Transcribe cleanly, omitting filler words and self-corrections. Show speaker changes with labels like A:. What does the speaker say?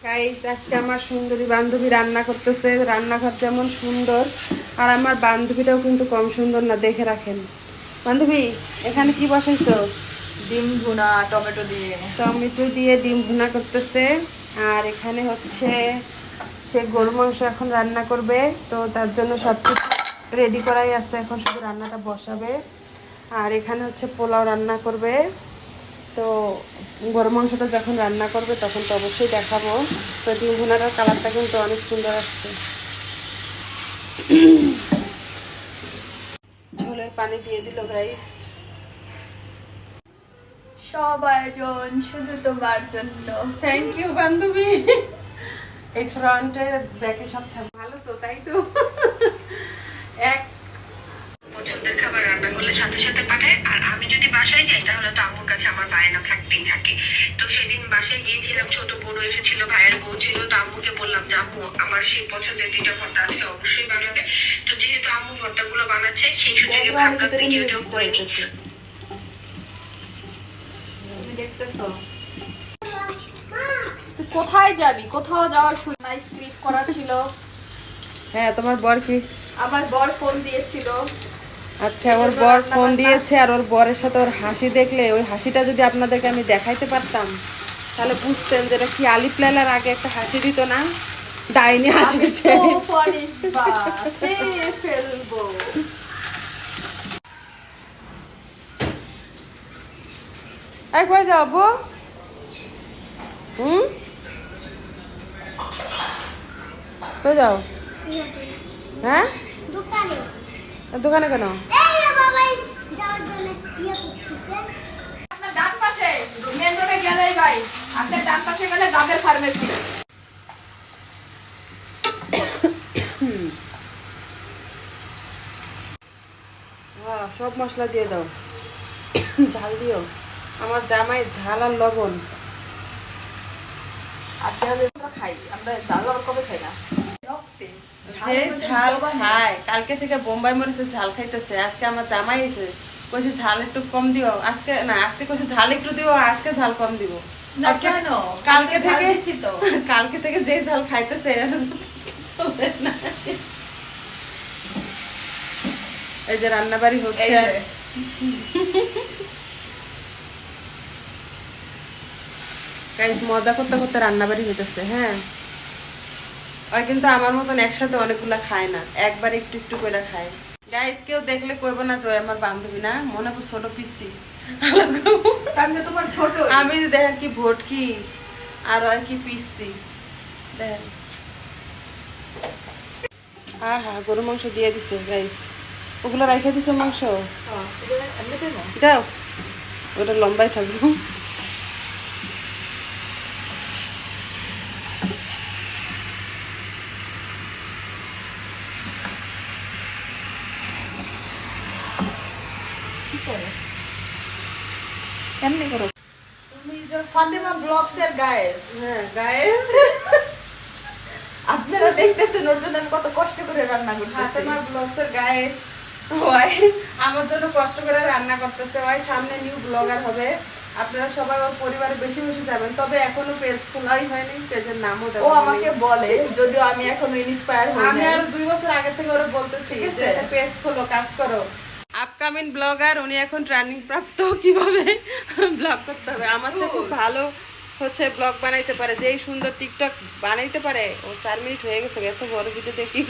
A: Guys, আজকে আমার সুন্দরী বান্ধবী রান্না করতেছে। রান্নাঘর যেমন সুন্দর, আর আমার বান্ধবীটাও কিন্তু কম সুন্দর না, দেখে রাখেন। বান্ধবী, এখানে কি বসাইছো?
B: ডিম ভুনা টমেটো দিয়ে।
A: টমেটো দিয়ে ডিম ভুনা করতেছে। আর এখানে হচ্ছে সে গরু মাংস এখন রান্না করবে, তো তার জন্য সব কিছু রেডি করাই আছে, এখন শুধু রান্নাটা বসাবে। আর এখানে হচ্ছে পোলাও রান্না করবে। তো গরু মাংসটা যখন রান্না করবে তখন তো অবশ্যই দেখাবো। তো ডিম ভুনাটার কালারটা কিন্তু অনেক সুন্দর আসছে। ঝোলের পানি দিয়ে দিল গাইস।
B: সব আয়োজন শুধু তোমার জন্য।
A: থ্যাংক ইউ বান্ধবী। এই ফ্রন্টে ব্যাকে সব ভালো তো, তাই তো? এক
C: পছন্দের খাবার রান্না করলে সাথে সাথে পাঠায়। আর আমি যদি বাসায় যাই তাহলে তো আম্মুর কাছে আমার বায়না থাকতেই থাকে। তো সেদিন বাসায় গিয়েছিলাম, ছোট বোনও এসেছিল, ভাইয়ের বউ ছিল। তো আম্মুকে বললাম যে আম্মু আমার সেই পছন্দের দুইটা ভর্তা আজকে অবশ্যই বানাবে। তো যেহেতু আম্মু ভর্তাগুলো বানাচ্ছে সেই সুযোগে ভাবলাম ভিডিওটাও করে নিই।
B: তুমি দেখতেছো তুই কোথায় যাবি? কোথাও যাওয়ার সময় স্ক্রিপ্ট করা ছিল।
A: হ্যাঁ, তোমার বর কি?
B: আমার বর ফোন দিয়েছিল।
A: আচ্ছা, ওর বর ফোন দিয়েছে, আর ওর বরের সাথে ওর হাসি দেখলে, ওই হাসিটা যদি আপনাদেরকে আমি দেখাইতে পারতাম তাহলে বুঝতেন যে এটা কি। আলিফ লায়লার আগে একটা হাসি দিত না, ডাইনি হাসি।
B: আমি তো পরিবা খেয়ে ফেলবো।
A: এই কই যাও বউ? কই যাও? হ্যাঁ, দোকানে কেন?
B: আপনার ডান পাশে মেন রোডে গেলেই ভাই, আপনার ডান পাশে গেলে গাবের ফার্মেসি।
A: হ্যাঁ, সব মশলা দিয়ে দাও, ঝাল দিও। আমার জামাই ঝাল আর লবণ।
B: আর আমরা খাই, আমরা ঝাল আর কবে খাই না।
A: যে ঝাল খায়, কালকে থেকে বোম্বাই মরিচের ঝাল খাইতেছে। আজকে আমার জামাই এসে কইছে ঝাল একটু কম দিও। আজকে না, আজকে কইছে ঝাল একটু দিও, আজকে ঝাল কম দিব।
B: না কেন?
A: কালকে থেকে
B: তো
A: কালকে থেকে যে ঝাল খাইতেছে চলে না। এই যে রান্নাবাড়ি হচ্ছে, গাইস মজা করতে করতে রান্নাবাড়ি হইতেছে। হ্যাঁ, ওই কিন্তু আমার মতন একসাথে অনেকগুলা খায় না, একবার একটু একটু করে খায়। গাইস, কেউ দেখলে কইব না জয় আমার বান্ধবী না, মনে হয় ছোট পিচ্ছি।
B: তোমার ছোট
A: আমি দেখেন কি ভটকি, আর ওই কি পিচ্ছি দেখেন। হ্যাঁ হ্যাঁ, গরু মাংস দিয়ে দিছে গাইস। ওগুলো রেখে দিছে মাংস, দাও, ওটা লম্বাই থাকবো।
B: এমনি করো। ফাতেমা ব্লগস এর গায়েস।
A: হ্যাঁ গাইস,
B: আপনারা দেখতেছেন ওর জন্য আমি কত কষ্ট করে রান্না করতেছি।
A: ফাতেমা ব্লগস এর গাইস, ওই আমার জন্য কষ্ট করে রান্না করতেছে। ওই সামনে নিউ ব্লগার হবে, আপনারা সবাই ওর পরিবারে বেশি বেশি যাবেন। তবে এখনো পেজ খোলাই হয়নি, পেজের নামও
B: ও
A: দেওয়া
B: আমাকে বলে, যদিও আমি এখনো ইন্সপায়ার হই
A: আমি
B: নাই।
A: আরো 2 বছর আগে থেকে ওরা বলতেছি যে একটা পেজ খোলো, কাজ করো। আপকামিং ব্লগার উনি, এখন ট্রেনিং প্রাপ্ত কিভাবে ব্লগ করতে হবে। আমার চেয়ে খুব ভালো হচ্ছে ব্লগ বানাইতে পারে, যেই সুন্দর টিকটক বানাইতে পারে। ও 4 মিনিট হয়ে গেছে, এত বড় ভিডিও দেখি।